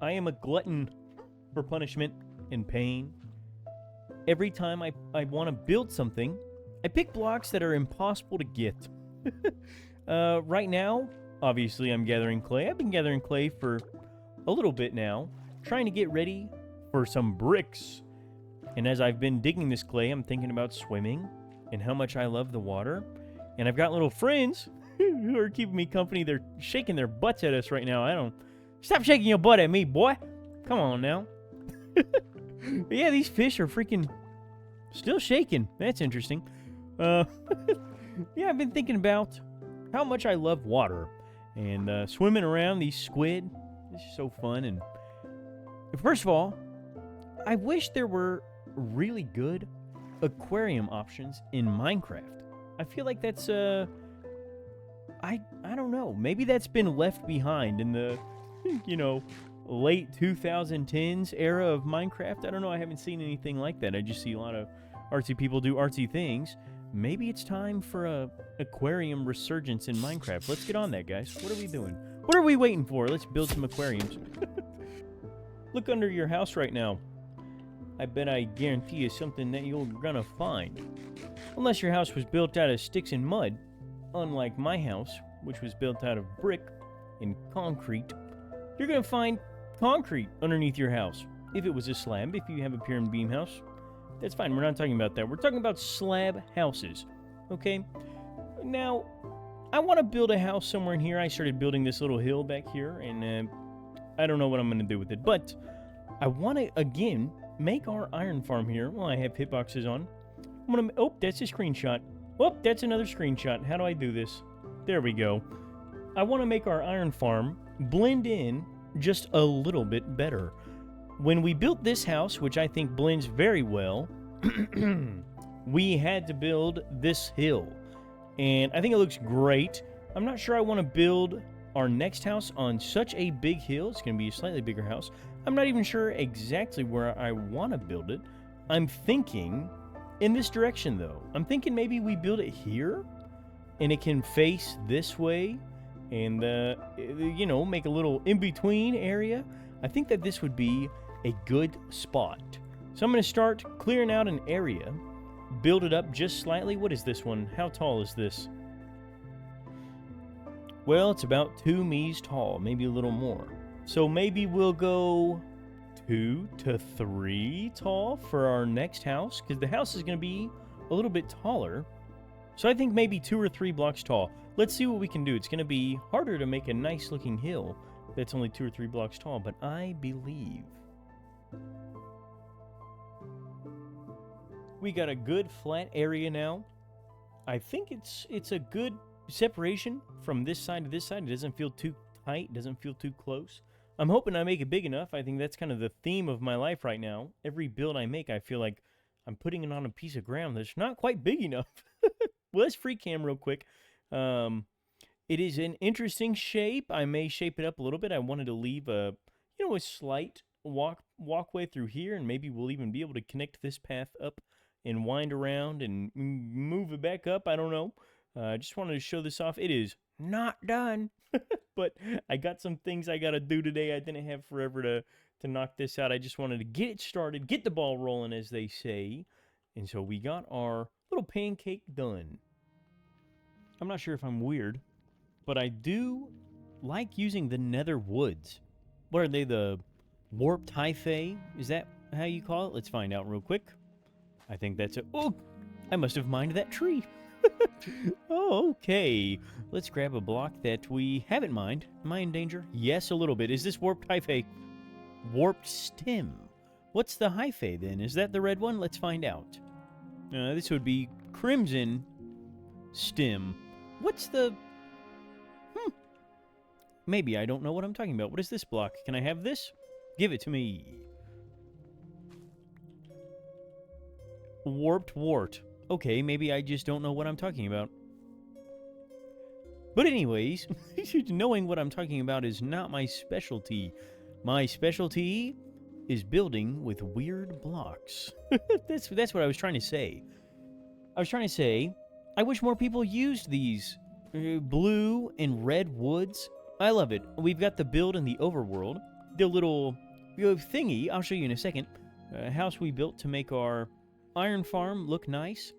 I am a glutton for punishment and pain. Every time I want to build something, I pick blocks that are impossible to get. Right now, obviously, I'm gathering clay. I've been gathering clay for a little bit now, trying to get ready for some bricks. And as I've been digging this clay, I'm thinking about swimming and how much I love the water. And I've got little friends who are keeping me company. They're shaking their butts at us right now. Stop shaking your butt at me, boy. Come on now. Yeah, these fish are freaking still shaking. That's interesting. Yeah, I've been thinking about how much I love water and swimming around these squid. This is so fun. And first of all, I wish there were really good aquarium options in Minecraft. I feel like that's I don't know. Maybe that's been left behind in the late 2010s era of Minecraft. I don't know. I haven't seen anything like that. I just see a lot of artsy people do artsy things. Maybe it's time for a aquarium resurgence in Minecraft. Let's get on that, guys. What are we doing? What are we waiting for? Let's build some aquariums. Look under your house right now. I bet I guarantee you something that you're gonna find. Unless your house was built out of sticks and mud, unlike my house, which was built out of brick and concrete. You're gonna find concrete underneath your house. If it was a slab, if you have a pier and beam house, that's fine. We're not talking about that. We're talking about slab houses, okay? Now, I want to build a house somewhere in here. I started building this little hill back here, and I don't know what I'm going to do with it. But I want to, again, make our iron farm here. Well, I have hitboxes on. I'm going to... Oh, that's a screenshot. Oh, that's another screenshot. How do I do this? There we go. I want to make our iron farm blend in just a little bit better. When we built this house, which I think blends very well, we had to build this hill. And I think it looks great. I'm not sure I want to build our next house on such a big hill. It's going to be a slightly bigger house. I'm not even sure exactly where I want to build it. I'm thinking in this direction, though. I'm thinking maybe we build it here, and it can face this way, and, make a little in-between area. I think that this would be a good spot. So I'm going to start clearing out an area, build it up just slightly. What is this one? How tall is this? Well, it's about 2 me's tall, maybe a little more. So maybe we'll go 2 to 3 tall for our next house, because the house is going to be a little bit taller. So I think maybe 2 or 3 blocks tall. Let's see what we can do. It's going to be harder to make a nice looking hill that's only 2 or 3 blocks tall, but I believe. We got a good flat area now. I think it's a good separation from this side to this side. It doesn't feel too tight, it doesn't feel too close. I'm hoping I make it big enough. I think that's kind of the theme of my life right now. Every build I make, I feel like I'm putting it on a piece of ground that's not quite big enough. Well, let's free cam real quick. It is an interesting shape. I may shape it up a little bit. I wanted to leave a slight walkway through here, and maybe we'll even be able to connect this path up and wind around and move it back up. I don't know. I just wanted to show this off. It is not done, but I got some things I got to do today. I didn't have forever to knock this out. I just wanted to get it started, get the ball rolling, as they say. And so we got our little pancake done. I'm not sure if I'm weird, but I do like using the nether woods. What are they, the warped hyphae? Is that how you call it? Let's find out real quick. I think that's it. Oh, I must have mined that tree. Oh, okay. Let's grab a block that we haven't mined. Am I in danger? Yes, a little bit. Is this warped hyphae? Warped stem. What's the hyphae then? Is that the red one? Let's find out. This would be crimson stem. What's the... Maybe I don't know what I'm talking about. What is this block? Can I have this? Give it to me. Warped wart. Okay, maybe I just don't know what I'm talking about. But anyways, knowing what I'm talking about is not my specialty. My specialty is building with weird blocks. That's what I was trying to say. I was trying to say, I wish more people used these blue and red woods. I love it. We've got the build in the overworld. the little thingy, I'll show you in a second, house we built to make our iron farm look nice.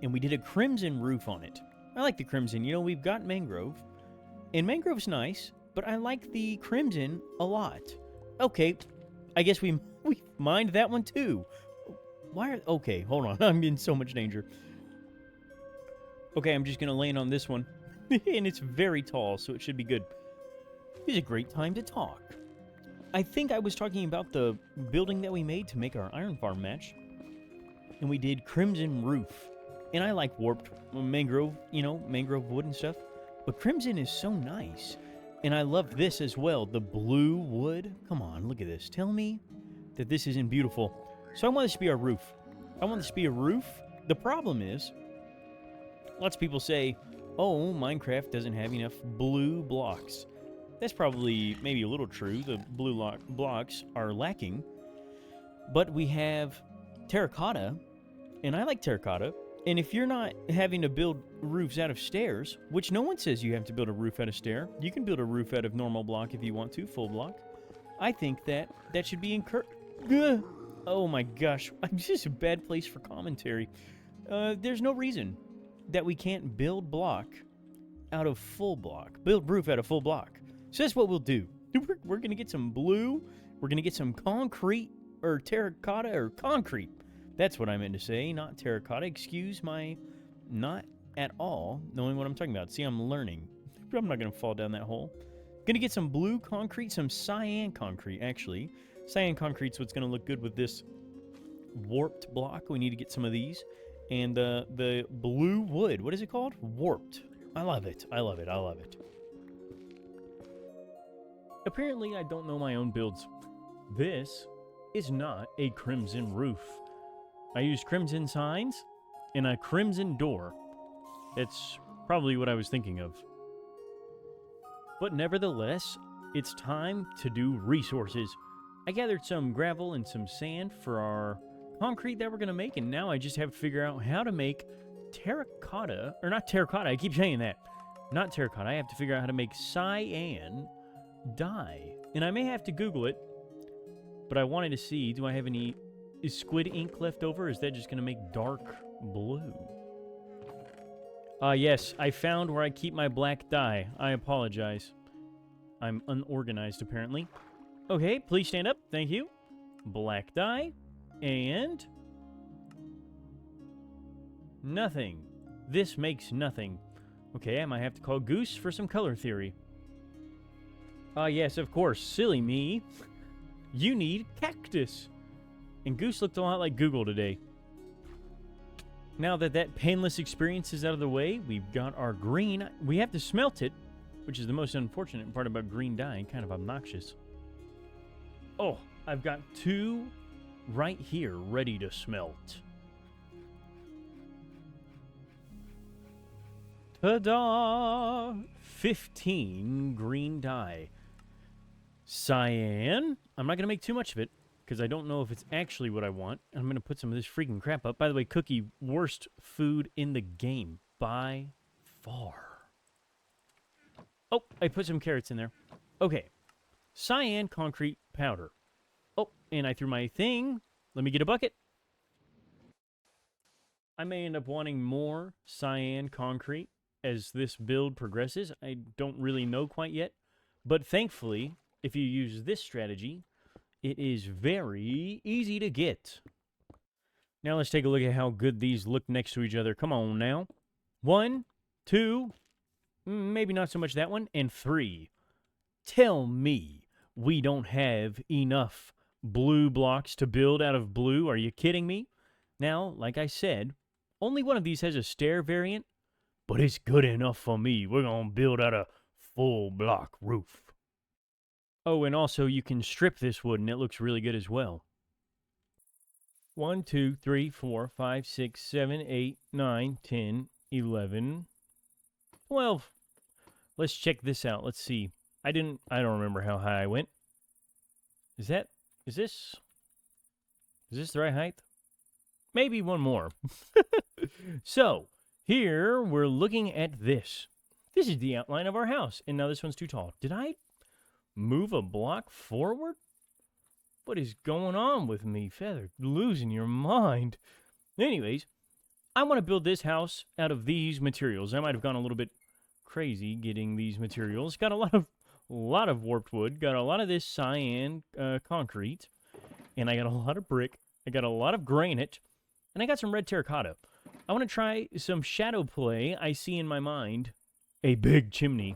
And we did a crimson roof on it. I like the crimson. You know, we've got mangrove. And mangrove's nice, but I like the crimson a lot. Okay, I guess we mined that one too. Okay, hold on. I'm in so much danger. Okay, I'm just going to land on this one. And it's very tall, so it should be good. It's a great time to talk. I think I was talking about the building that we made to make our iron farm match. And we did crimson roof. And I like warped mangrove, you know, mangrove wood and stuff. But crimson is so nice. And I love this as well, the blue wood. Come on, look at this. Tell me that this isn't beautiful. So I want this to be our roof. I want this to be a roof. The problem is, lots of people say, oh, Minecraft doesn't have enough blue blocks. That's probably maybe a little true. The blue blocks are lacking. But we have terracotta, and I like terracotta. And if you're not having to build roofs out of stairs, which no one says you have to build a roof out of stair. You can build a roof out of normal block if you want to, full block. I think that should be encouraged. Oh my gosh, I'm just a bad place for commentary. There's no reason that we can't build block out of full block. Build roof out of full block. So that's what we'll do. We're going to get some blue. We're going to get some concrete or terracotta or concrete. That's what I meant to say, not terracotta. Excuse my not at all knowing what I'm talking about. See, I'm learning. I'm not going to fall down that hole. Going to get some blue concrete, some cyan concrete, actually. Cyan concrete's what's going to look good with this warped block. We need to get some of these. And the blue wood, what is it called? Warped. I love it. I love it. I love it. Apparently, I don't know my own builds. This is not a crimson roof. I used crimson signs and a crimson door. That's probably what I was thinking of. But nevertheless, it's time to do resources. I gathered some gravel and some sand for our concrete that we're going to make, and now I just have to figure out how to make terracotta, or not terracotta, I keep saying that. Not terracotta, I have to figure out how to make cyan dye. And I may have to Google it, but I wanted to see, do I have any... Is squid ink left over, or is that just going to make dark blue? Yes, I found where I keep my black dye. I apologize. I'm unorganized, apparently. Okay, please stand up. Thank you. Black dye. And... nothing. This makes nothing. Okay, I might have to call Goose for some color theory. Yes, of course. Silly me. You need cactus. And Goose looked a lot like Google today. Now that painless experience is out of the way, we've got our green. We have to smelt it, which is the most unfortunate part about green dye, kind of obnoxious. Oh, I've got 2 right here ready to smelt. Ta-da! 15 green dye. Cyan. I'm not going to make too much of it, because I don't know if it's actually what I want. I'm going to put some of this freaking crap up. By the way, Cookie, worst food in the game. By far. Oh, I put some carrots in there. Okay. Cyan concrete powder. Oh, and I threw my thing. Let me get a bucket. I may end up wanting more cyan concrete as this build progresses. I don't really know quite yet. But thankfully, if you use this strategy, it is very easy to get. Now let's take a look at how good these look next to each other. Come on now. 1, 2, maybe not so much that one, and 3. Tell me we don't have enough blue blocks to build out of blue. Are you kidding me? Now, like I said, only one of these has a stair variant, but it's good enough for me. We're going to build out a full block roof. Oh, and also you can strip this wood, and it looks really good as well. 1, 2, 3, 4, 5, 6, 7, 8, 9, 10, 11, 12. Let's check this out. Let's see. I don't remember how high I went. Is this the right height? Maybe one more. So, here we're looking at this. This is the outline of our house. And now this one's too tall. Did I Move a block forward? What is going on with me, Feather? Losing your mind. Anyways, I want to build this house out of these materials. I might have gone a little bit crazy getting these materials. Got a lot of warped wood. Got a lot of this cyan concrete, and I got a lot of brick. I got a lot of granite, and I got some red terracotta. I want to try some shadow play. I see in my mind a big chimney,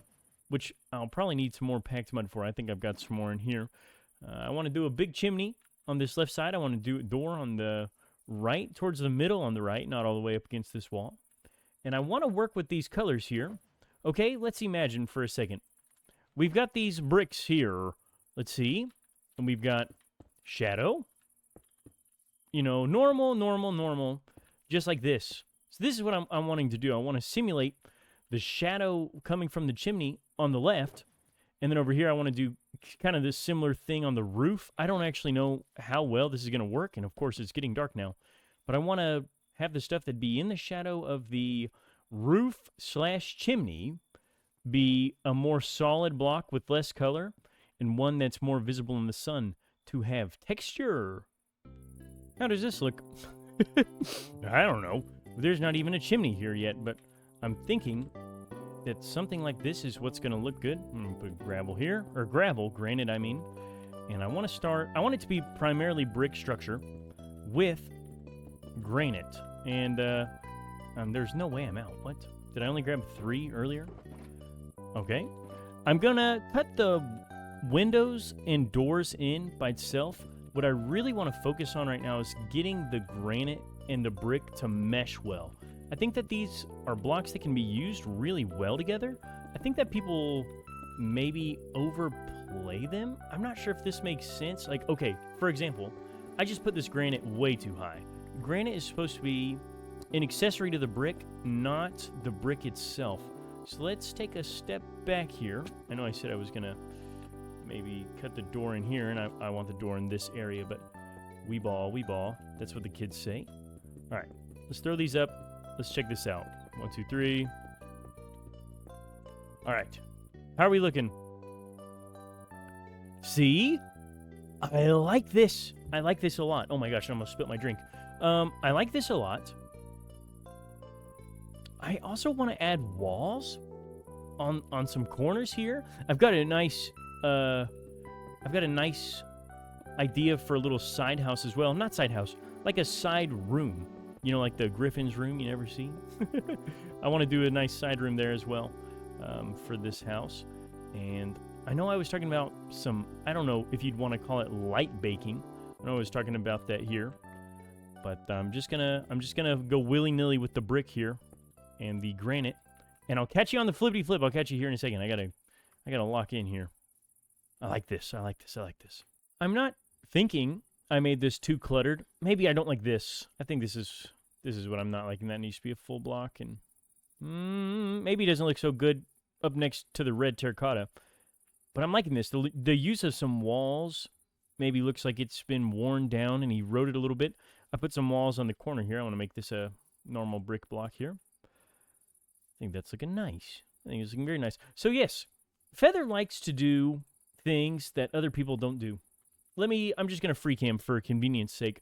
which I'll probably need some more packed mud for. I think I've got some more in here. I want to do a big chimney on this left side. I want to do a door on the right, towards the middle on the right, not all the way up against this wall. And I want to work with these colors here. Okay, let's imagine for a second. We've got these bricks here. Let's see. And we've got shadow. You know, normal, just like this. So this is what I'm wanting to do. I want to simulate the shadow coming from the chimney on the left. And then over here, I want to do kind of this similar thing on the roof. I don't actually know how well this is going to work. And of course, it's getting dark now. But I want to have the stuff that be in the shadow of the roof/chimney be a more solid block with less color, and one that's more visible in the sun to have texture. How does this look? I don't know. There's not even a chimney here yet, but I'm thinking that something like this is what's going to look good. I'm going to put gravel here, or granite, I mean. And I want it to be primarily brick structure with granite. And there's no way I'm out. What? Did I only grab 3 earlier? Okay. I'm going to cut the windows and doors in by itself. What I really want to focus on right now is getting the granite and the brick to mesh well. I think that these are blocks that can be used really well together. I think that people maybe overplay them. I'm not sure if this makes sense. Like, okay, for example, I just put this granite way too high. Granite is supposed to be an accessory to the brick, not the brick itself. So let's take a step back here. I know I said I was going to maybe cut the door in here, and I want the door in this area, but we ball. That's what the kids say. All right, let's throw these up. Let's check this out. 1, 2, 3. All right. How are we looking? See? I like this. I like this a lot. Oh my gosh, I almost spilled my drink. I like this a lot. I also want to add walls on some corners here. I've got a nice idea for a little side house as well. Not side house, like a side room. You know, like the Griffin's room you never see. I want to do a nice side room there as well for this house. And I know I was talking about some, I don't know if you'd want to call it light baking. I know I was talking about that here. But I'm just gonna go willy-nilly with the brick here and the granite. And I'll catch you on the flippity flip. I'll catch you here in a second. I gotta lock in here. I like this. I'm not thinking I made this too cluttered. Maybe I don't like this. I think this is what I'm not liking. That needs to be a full block, and maybe it doesn't look so good up next to the red terracotta. But I'm liking this. The use of some walls maybe looks like it's been worn down and eroded a little bit. I put some walls on the corner here. I want to make this a normal brick block here. I think that's looking nice. I think it's looking very nice. So yes, Feather likes to do things that other people don't do. I'm just going to freak him for convenience sake.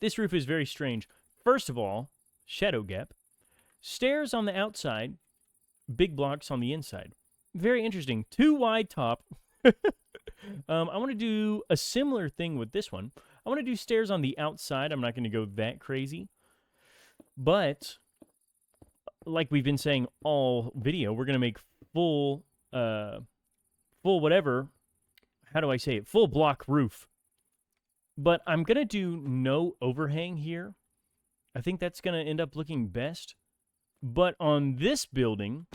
This roof is very strange. First of all, shadow gap. Stairs on the outside, big blocks on the inside. Very interesting. 2 wide top. I want to do a similar thing with this one. I want to do stairs on the outside. I'm not going to go that crazy. But, like we've been saying all video, we're going to make full whatever. How do I say it? Full block roof. But I'm going to do no overhang here. I think that's going to end up looking best. But on this building,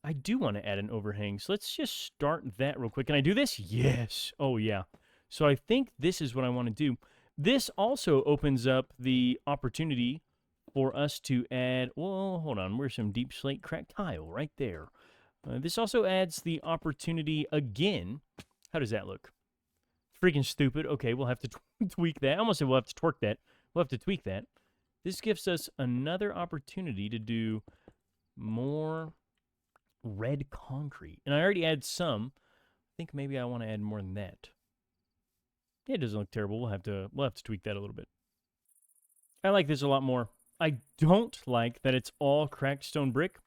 I do want to add an overhang. So let's just start that real quick. Can I do this? Yes. Oh, yeah. So I think this is what I want to do. This also opens up the opportunity for us to add... Well, hold on. Where's some deep slate cracked tile? Right there. This also adds the opportunity again... How does that look? Freaking stupid. Okay, we'll have to tweak that. I almost said we'll have to twerk that. We'll have to tweak that. This gives us another opportunity to do more red concrete. And I already added some. I think maybe I want to add more than that. Yeah, it doesn't look terrible. We'll have to tweak that a little bit. I like this a lot more. I don't like that it's all cracked stone brick,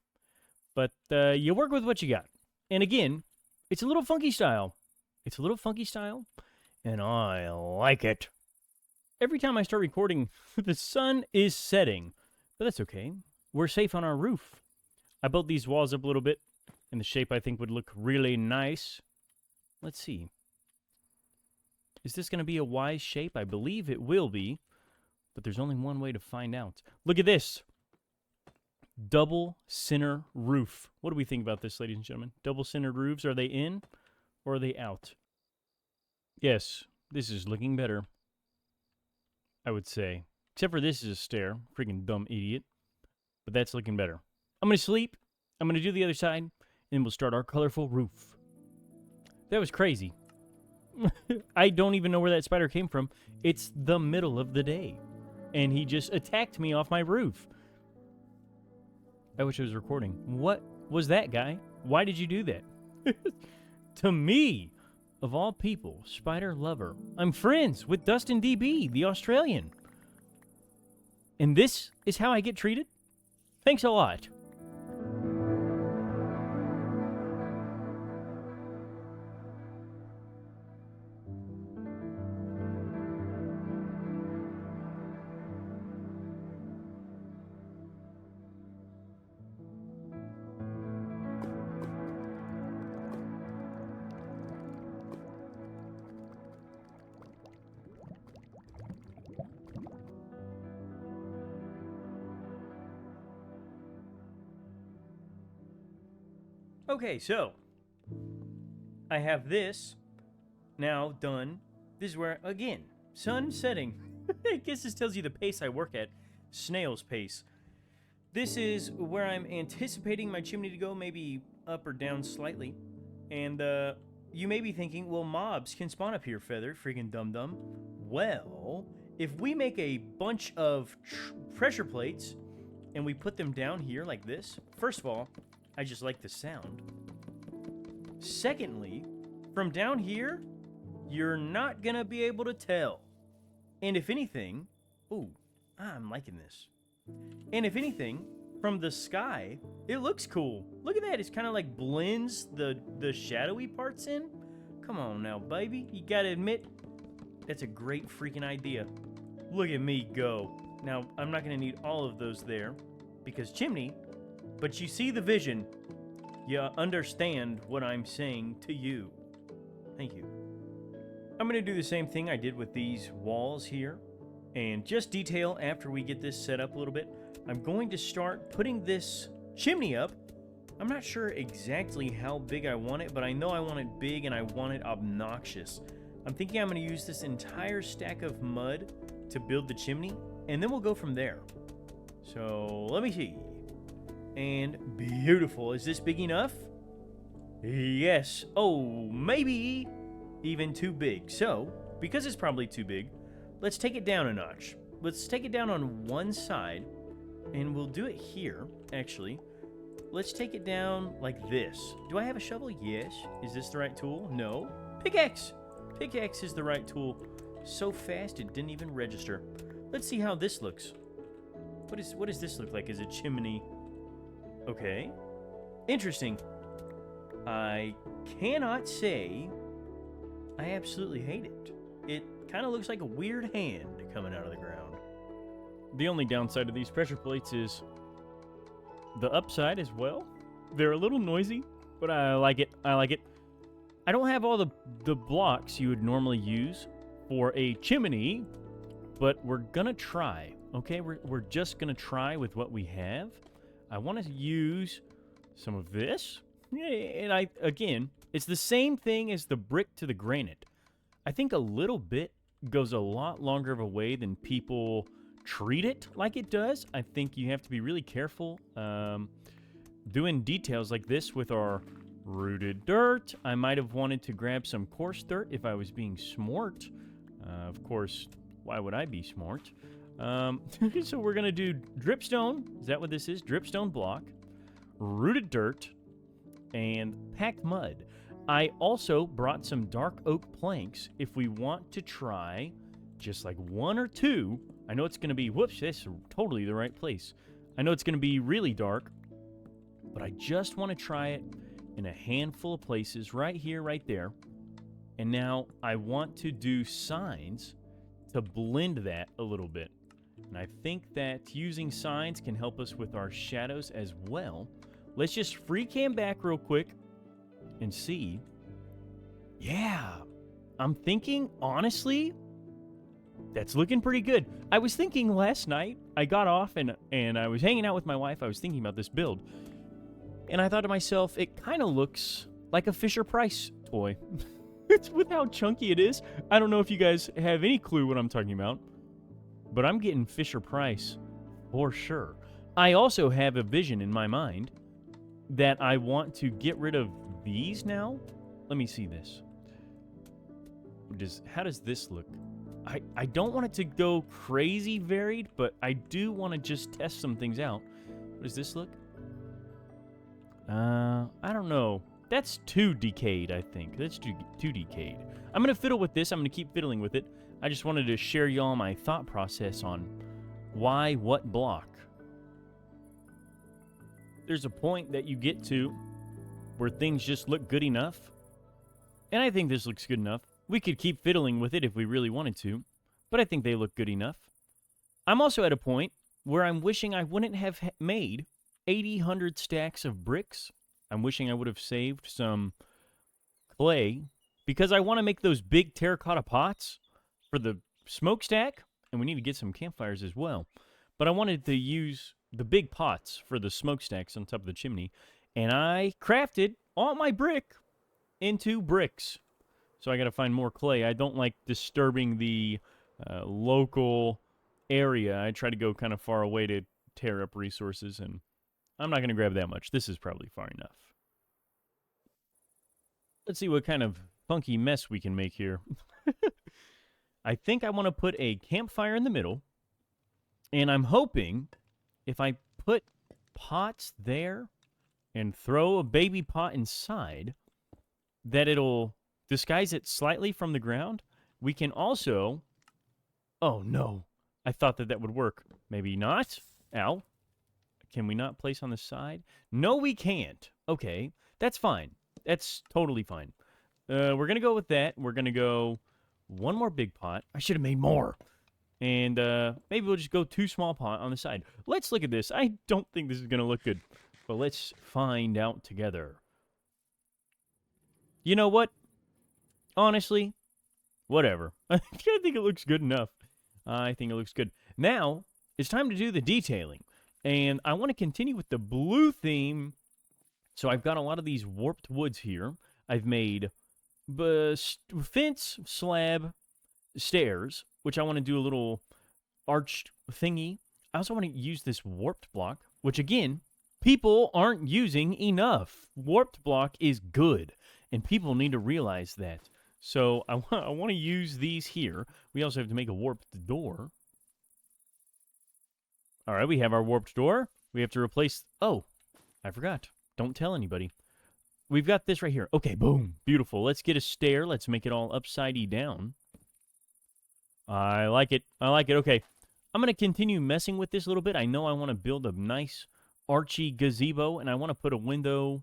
but you work with what you got. And again, it's a little funky style. It's a little funky style, and I like it. Every time I start recording, the sun is setting, but that's okay. We're safe on our roof. I built these walls up a little bit in the shape I think would look really nice. Let's see. Is this going to be a Y shape? I believe it will be, but there's only one way to find out. Look at this. Double center roof. What do we think about this, ladies and gentlemen? Double centered roofs, are they in or are they out? Yes, this is looking better, I would say. Except for this is a stair. Freaking dumb idiot. But that's looking better. I'm going to sleep. I'm going to do the other side, and we'll start our colorful roof. That was crazy. I don't even know where that spider came from. It's the middle of the day, and he just attacked me off my roof. I wish I was recording. What was that, guy? Why did you do that? To me, of all people, spider lover. I'm friends with Dustin DB, the Australian. And this is how I get treated? Thanks a lot. Okay, so I have this now done. This is where, again, sun setting. I guess this tells you the pace I work at. Snail's pace. This is where I'm anticipating my chimney to go, maybe up or down slightly. And you may be thinking, well, mobs can spawn up here, Feather, freaking dum-dum. Well, if we make a bunch of pressure plates and we put them down here like this, first of all, I just like the sound. Secondly, from down here, you're not going to be able to tell. And if anything, ooh, I'm liking this. And if anything, from the sky, it looks cool. Look at that. It's kind of like blends the shadowy parts in. Come on now, baby. You got to admit, that's a great freaking idea. Look at me go. Now, I'm not going to need all of those there because chimney. But you see the vision. You understand what I'm saying to you. Thank you. I'm going to do the same thing I did with these walls here. And just detail after we get this set up a little bit. I'm going to start putting this chimney up. I'm not sure exactly how big I want it, but I know I want it big and I want it obnoxious. I'm thinking I'm going to use this entire stack of mud to build the chimney. And then we'll go from there. So let me see. And beautiful. Is this big enough? Yes. Oh, maybe even too big. So, because it's probably too big, let's take it down a notch. Let's take it down on one side, and we'll do it here, actually. Let's take it down like this. Do I have a shovel? Yes. Is this the right tool? No. Pickaxe! Pickaxe is the right tool. So fast it didn't even register. Let's see how this looks. What does this look like as a chimney? Okay. Interesting. I cannot say I absolutely hate it. It kind of looks like a weird hand coming out of the ground. The only downside of these pressure plates is the upside as well. They're a little noisy, but I like it. I like it. I don't have all the blocks you would normally use for a chimney, but we're going to try. Okay, we're just going to try with what we have. I want to use some of this. And again, it's the same thing as the brick to the granite. I think a little bit goes a lot longer of a way than people treat it like it does. I think you have to be really careful doing details like this with our rooted dirt. I might have wanted to grab some coarse dirt if I was being smart. Of course, why would I be smart? So we're going to do dripstone. Is that what this is? Dripstone block, rooted dirt, and packed mud. I also brought some dark oak planks if we want to try just like 1 or 2. I know it's going to be, whoops, that's totally the right place. I know it's going to be really dark, but I just want to try it in a handful of places, right here, right there. And now I want to do signs to blend that a little bit. And I think that using signs can help us with our shadows as well. Let's just free cam back real quick and see. Yeah, I'm thinking, honestly, that's looking pretty good. I was thinking last night, I got off and I was hanging out with my wife. I was thinking about this build. And I thought to myself, it kind of looks like a Fisher-Price toy. It's with how chunky it is. I don't know if you guys have any clue what I'm talking about, but I'm getting Fisher-Price for sure. I also have a vision in my mind that I want to get rid of these now. Let me see this. How does this look? I don't want it to go crazy varied, but I do want to just test some things out. What does this look? I don't know. That's too decayed, I think. That's too decayed. I'm going to fiddle with this. I'm going to keep fiddling with it. I just wanted to share y'all my thought process on why what block. There's a point that you get to where things just look good enough. And I think this looks good enough. We could keep fiddling with it if we really wanted to, but I think they look good enough. I'm also at a point where I'm wishing I wouldn't have made 100 stacks of bricks. I'm wishing I would have saved some clay because I want to make those big terracotta pots for the smokestack, and we need to get some campfires as well. But I wanted to use the big pots for the smokestacks on top of the chimney, and I crafted all my brick into bricks. So I got to find more clay. I don't like disturbing the local area. I try to go kind of far away to tear up resources, and I'm not going to grab that much. This is probably far enough. Let's see what kind of funky mess we can make here. I think I want to put a campfire in the middle, and I'm hoping if I put pots there and throw a baby pot inside, that it'll disguise it slightly from the ground. We can also... Oh, no. I thought that would work. Maybe not. Ow. Can we not place on the side? No, we can't. Okay. That's fine. That's totally fine. We're going to go with that. We're going to go one more big pot. I should have made more. And maybe we'll just go 2 small pot on the side. Let's look at this. I don't think this is going to look good. But let's find out together. You know what? Honestly, whatever. I think it looks good enough. I think it looks good. Now, it's time to do the detailing. And I want to continue with the blue theme. So I've got a lot of these warped woods here. I've made fence, slab, stairs, which I want to do a little arched thingy. I also want to use this warped block, which again, people aren't using enough. Warped block is good, and people need to realize that. So I want to use these here. We also have to make a warped door. All right, we have our warped door. We have to replace... Oh, I forgot. Don't tell anybody. We've got this right here. Okay, boom. Beautiful. Let's get a stair. Let's make it all upside down. I like it. I like it. Okay. I'm going to continue messing with this a little bit. I know I want to build a nice archy gazebo, and I want to put a window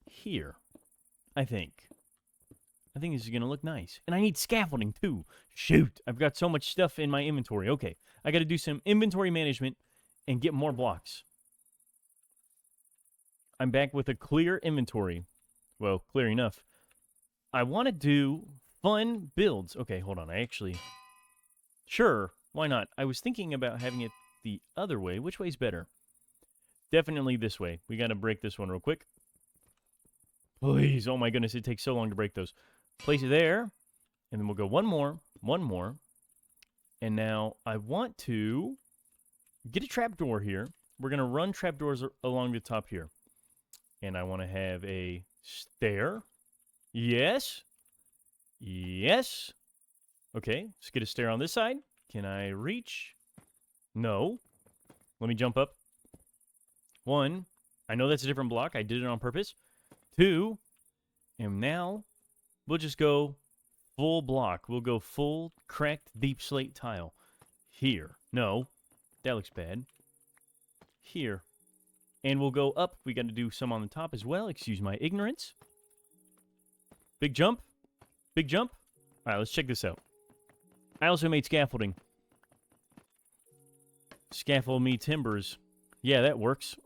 here, I think. I think this is going to look nice. And I need scaffolding, too. Shoot. I've got so much stuff in my inventory. Okay. I got to do some inventory management and get more blocks. I'm back with a clear inventory. Well, clear enough. I want to do fun builds. Okay, hold on. Sure, why not? I was thinking about having it the other way. Which way's better? Definitely this way. We got to break this one real quick. Please. Oh my goodness, it takes so long to break those. Place it there. And then we'll go one more. And now I want to get a trapdoor here. We're going to run trapdoors along the top here. And I want to have a stair. Yes. Yes. Okay, let's get a stair on this side. Can I reach? No. Let me jump up. 1. I know that's a different block. I did it on purpose. 2. And now we'll just go full block. We'll go full cracked deep slate tile. Here. No, that looks bad. Here. And we'll go up. We got to do some on the top as well. Excuse my ignorance. Big jump. Big jump. All right, let's check this out. I also made scaffolding. Scaffold me timbers. Yeah, that works.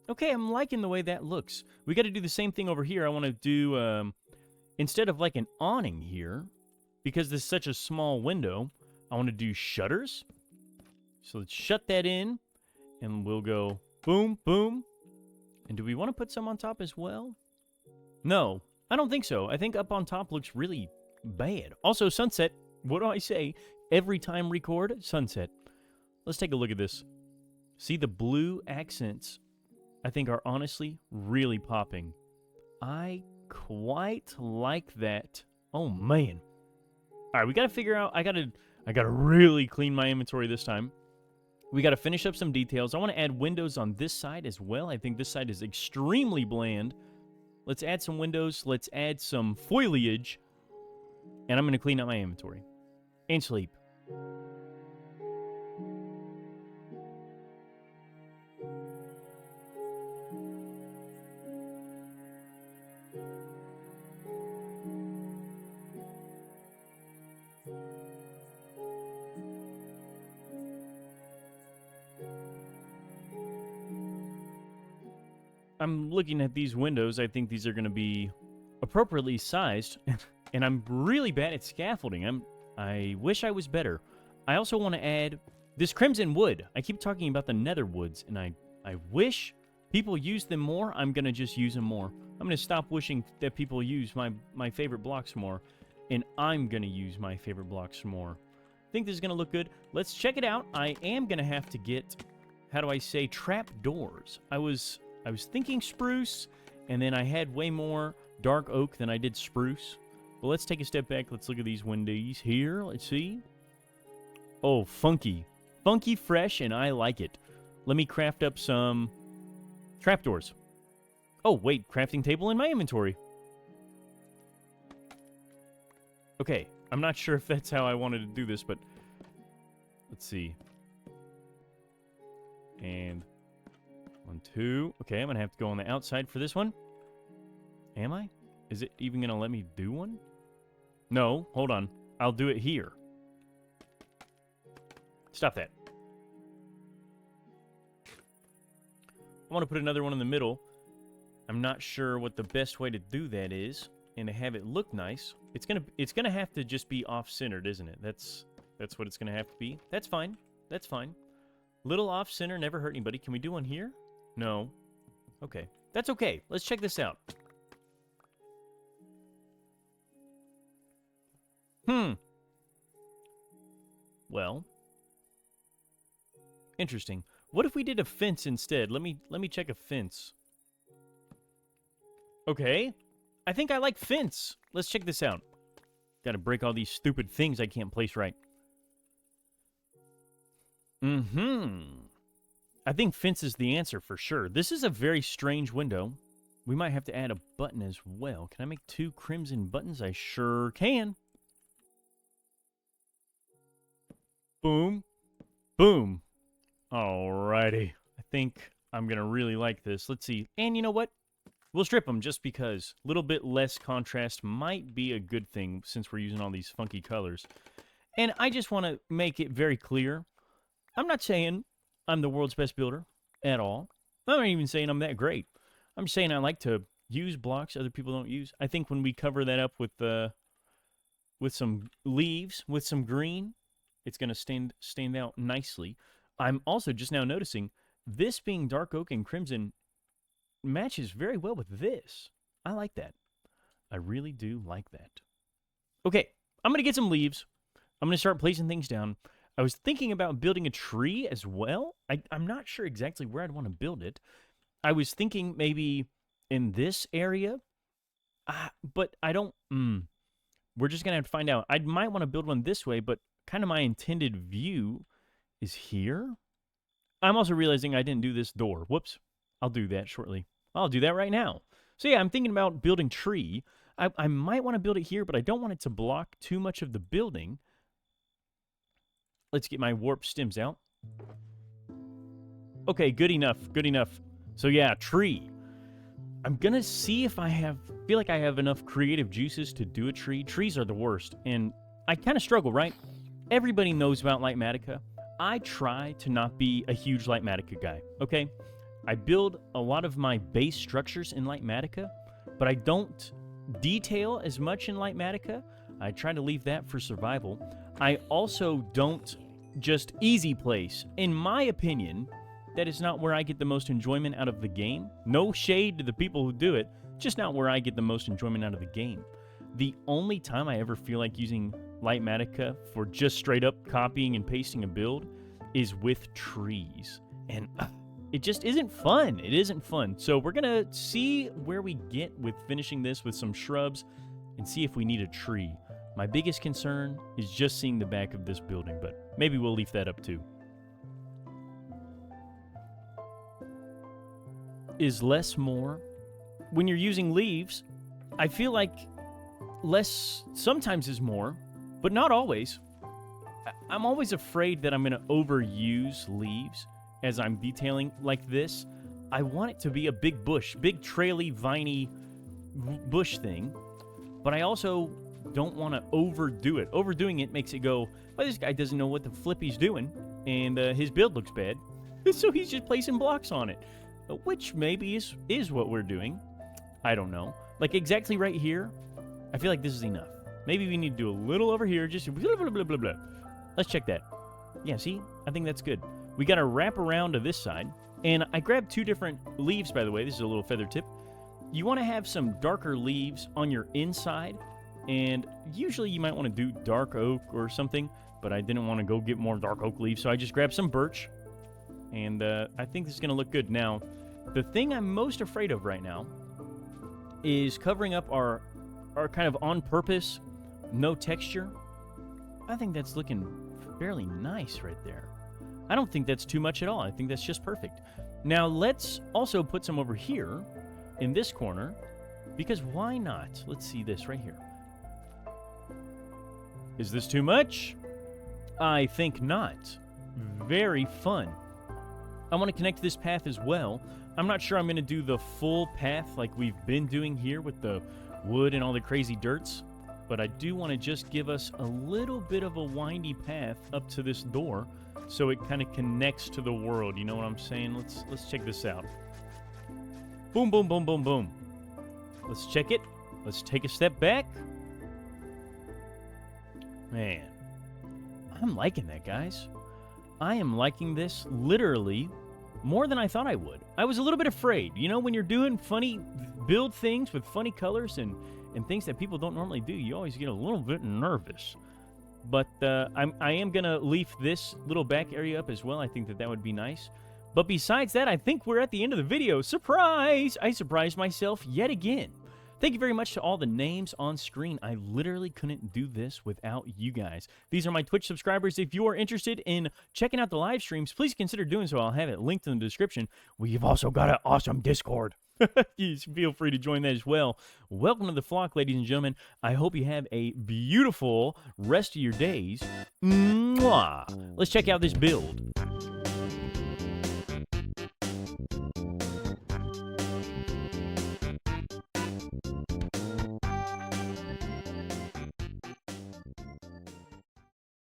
Okay, I'm liking the way that looks. We got to do the same thing over here. I want to do, instead of like an awning here, because this is such a small window, I want to do shutters. So let's shut that in, and we'll go boom, boom. And do we want to put some on top as well? No, I don't think so. I think up on top looks really bad. Also, sunset. What do I say? Every time record, sunset. Let's take a look at this. See, the blue accents, I think, are honestly really popping. I quite like that. Oh, man. All right, we got to figure out... I got to really clean my inventory this time. We got to finish up some details. I want to add windows on this side as well. I think this side is extremely bland. Let's add some windows. Let's add some foliage. And I'm going to clean up my inventory. And sleep. I'm looking at these windows. I think these are going to be appropriately sized. And I'm really bad at scaffolding. I wish I was better. I also want to add this crimson wood. I keep talking about the nether woods, and I wish people use them more. I'm going to just use them more. I'm going to stop wishing that people use my favorite blocks more, and I'm going to use my favorite blocks more. I think this is going to look good. Let's check it out. I am going to have to get, how do I say, trap doors. I was thinking spruce, and then I had way more dark oak than I did spruce. But let's take a step back. Let's look at these windows here. Let's see. Oh, funky. Funky, fresh, and I like it. Let me craft up some trapdoors. Oh, wait. Crafting table in my inventory. Okay. I'm not sure if that's how I wanted to do this, but let's see. And 1, 2. Okay, I'm going to have to go on the outside for this one. Am I? Is it even going to let me do one? No, hold on. I'll do it here. Stop that. I want to put another one in the middle. I'm not sure what the best way to do that is, and to have it look nice. It's gonna have to just be off-centered, isn't it? That's what it's gonna have to be. That's fine. That's fine. Little off-center, never hurt anybody. Can we do one here? No. Okay. That's okay. Let's check this out. Well. Interesting. What if we did a fence instead? Let me check a fence. Okay. I think I like fence. Let's check this out. Gotta break all these stupid things I can't place right. I think fence is the answer for sure. This is a very strange window. We might have to add a button as well. Can I make 2 crimson buttons? I sure can. Boom. Boom. Alrighty. I think I'm going to really like this. Let's see. And you know what? We'll strip them just because. A little bit less contrast might be a good thing since we're using all these funky colors. And I just want to make it very clear. I'm not saying I'm the world's best builder at all. I'm not even saying I'm that great. I'm just saying I like to use blocks other people don't use. I think when we cover that up with some leaves, with some green, it's going to stand out nicely. I'm also just now noticing this being dark oak and crimson matches very well with this. I like that. I really do like that. Okay, I'm going to get some leaves. I'm going to start placing things down. I was thinking about building a tree as well. I'm not sure exactly where I'd want to build it. I was thinking maybe in this area, but I don't... We're just going to have to find out. I might want to build one this way, but kind of my intended view is here. I'm also realizing I didn't do this door. Whoops. I'll do that shortly. I'll do that right now. So yeah, I'm thinking about building tree. I might want to build it here, but I don't want it to block too much of the building. Let's get my warp stems out. Okay, good enough, good enough. So yeah, tree. I'm gonna see if feel like I have enough creative juices to do a tree. Trees are the worst, and I kind of struggle, right? Everybody knows about Lightmatica. I try to not be a huge Lightmatica guy, okay? I build a lot of my base structures in Lightmatica, but I don't detail as much in Lightmatica. I try to leave that for survival. I also don't just easy place. In my opinion, that is not where I get the most enjoyment out of the game. No shade to the people who do it, just not where I get the most enjoyment out of the game. The only time I ever feel like using Lightmatica for just straight up copying and pasting a build is with trees. And it just isn't fun. It isn't fun. So we're going to see where we get with finishing this with some shrubs and see if we need a tree. My biggest concern is just seeing the back of this building, but maybe we'll leave that up too. Is less more? When you're using leaves, I feel like less sometimes is more, but not always. I'm always afraid that I'm going to overuse leaves as I'm detailing like this. I want it to be a big bush, big traily, viney bush thing, but I also don't want to overdo it. Overdoing it makes it go, well, this guy doesn't know what the flip he's doing, and his build looks bad, so he's just placing blocks on it, which maybe is what we're doing. I don't know. Like exactly right here, I feel like this is enough. Maybe we need to do a little over here, just blah, blah, blah, blah, blah. Let's check that. Yeah, see? I think that's good. We got to wrap around to this side, and I grabbed 2 different leaves, by the way. This is a little feather tip. You want to have some darker leaves on your inside, and usually you might want to do dark oak or something, but I didn't want to go get more dark oak leaves, so I just grabbed some birch, and I think this is going to look good. Now, the thing I'm most afraid of right now is covering up our kind of on purpose, no texture. I think that's looking fairly nice right there. I don't think that's too much at all. I think that's just perfect. Now, let's also put some over here in this corner, because why not? Let's see this right here. Is this too much? I think not. Very fun. I want to connect this path as well. I'm not sure I'm going to do the full path like we've been doing here with the wood and all the crazy dirts, but I do want to just give us a little bit of a windy path up to this door so it kind of connects to the world. You know what I'm saying? Let's check this out. Boom, boom, boom, boom, boom. Let's check it. Let's take a step back. Man, I'm liking that, guys. I am liking this literally more than I thought I would. I was a little bit afraid. You know, when you're doing funny build things with funny colors and things that people don't normally do, you always get a little bit nervous. But I am going to leaf this little back area up as well. I think that would be nice. But besides that, I think we're at the end of the video. Surprise! I surprised myself yet again. Thank you very much to all the names on screen. I literally couldn't do this without you guys. These are my Twitch subscribers. If you are interested in checking out the live streams, please consider doing so. I'll have it linked in the description. We've also got an awesome Discord. You feel free to join that as well. Welcome to the flock, ladies and gentlemen. I hope you have a beautiful rest of your days. Mwah! Let's check out this build.